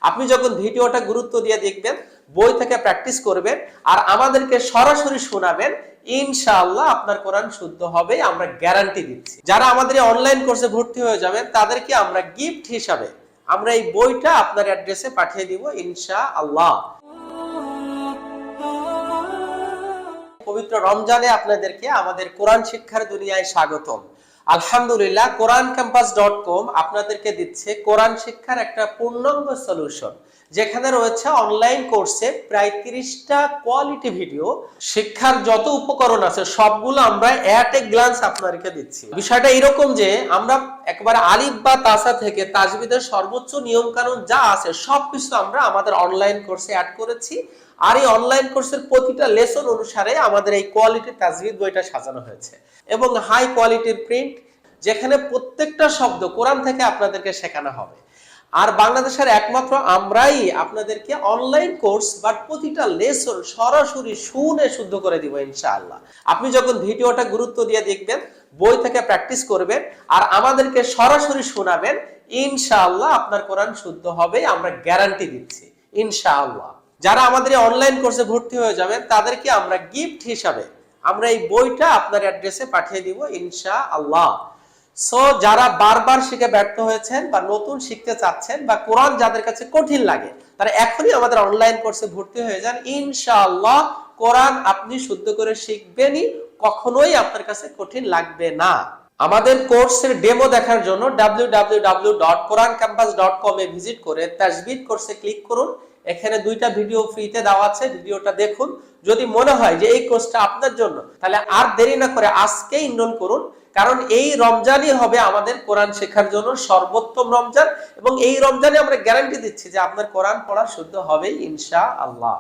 আপনি যখন ভিডিওটা গুরুত্ব দিয়ে দেখবেন, বই থেকে প্র্যাকটিস করবেন আর আমাদেরকে সরাসরি শোনাবেন, ইনশাআল্লাহ আপনার কোরআন শুদ্ধ হবে, আমরা গ্যারান্টি দিচ্ছি। যারা আমাদের অনলাইন কোর্সে ভর্তি হয়ে যাবেন তাদেরকে আমরা গিফট হিসাবে আমরা এই বইটা আপনার অ্যাড্রেসে পাঠিয়ে দিব ইনশাআল্লাহ। পবিত্র রমজানে আপনাদেরকে আমাদের কোরআন শিক্ষার দুনিয়ায় স্বাগতম। আলহামদুলিল্লাহ, qurancampus.com আপনাদেরকে দিচ্ছে কোরআন শিক্ষার একটা পূর্ণাঙ্গ সলিউশন, যেখানে রয়েছে অনলাইন কোর্সে প্রায় 30টা কোয়ালিটি ভিডিও। শিক্ষার যত উপকরণ আছে সবগুলো আমরা এট এ গ্লান্স আপনাদেরকে দিচ্ছি। বিষয়টা এরকম যে আমরা একবার আলিফ বা তাসা থেকে তাজবিদের সর্বোচ্চ নিয়ম কানুন যা আছে সবকিছু আমরা আমাদের অনলাইন কোর্সে অ্যাড করেছি। আর এই অনলাইন কোর্সের প্রতিটা লেসন অনুসারে আমাদের এই কোয়ালিটি তাজবিদ বইটা সাজানো হয়েছে এবং হাই কোয়ালিটির প্রিন্ট, যেখানে প্রত্যেকটা শব্দ কোরআন থেকে আপনাদেরকে শেখানো হবে। আর বাংলাদেশের একমাত্র আমরাই আপনাদেরকে অনলাইন কোর্স বা প্রতিটা লেসন সরাসরি শুনে শুদ্ধ করে দিব ইনশাআল্লাহ। আপনি যখন ভিডিওটা গুরুত্ব দিয়ে দেখবেন, বই থেকে প্র্যাকটিস করবেন আর আমাদেরকে সরাসরি শোনাবেন, ইনশাআল্লাহ আপনার কোরআন শুদ্ধ হবে, আমরা গ্যারান্টি দিচ্ছি ইনশাআল্লাহ। যারা আমাদের অনলাইন কোর্সে ভর্তি হয়ে যাবেন তাদেরকে আমরা গিফট হিসাবে আমরা এই বইটা আপনার অ্যাড্রেসে পাঠিয়ে দিব ইনশাআল্লাহ। সো যারা বারবার শিখে ব্যর্থ হয়েছেন বা নতুন শিখতে চাচ্ছেন বা কোরআন যাদের কাছে কঠিন লাগে, তারা এখনই আমাদের অনলাইন কোর্সে ভর্তি হয়ে যান। ইনশাআল্লাহ কোরআন আপনি শুদ্ধ করে শিখবেনই, কখনোই আপনার কাছে কঠিন লাগবে না। আমাদের কোর্সের ডেমো দেখার জন্য www.qurancampus.com এ ভিজিট করে তাজবিদ কোর্সে ক্লিক করুন। এখানে 2টা ভিডিও ফ্রিতে দেওয়া আছে, ভিডিওটা দেখুন। যদি মনে হয় যে এই কোর্সটা আপনার জন্য, তাহলে আর দেরি না করে আজকেই এনরোল করুন, কারণ এই রমজানই হবে আমাদের কোরআন শেখার জন্য সর্বোত্তম রমজান এবং এই রমজানে আমরা গ্যারান্টি দিচ্ছি যে আপনার কোরআন পড়া শুদ্ধ হবে ইনশাআল্লাহ।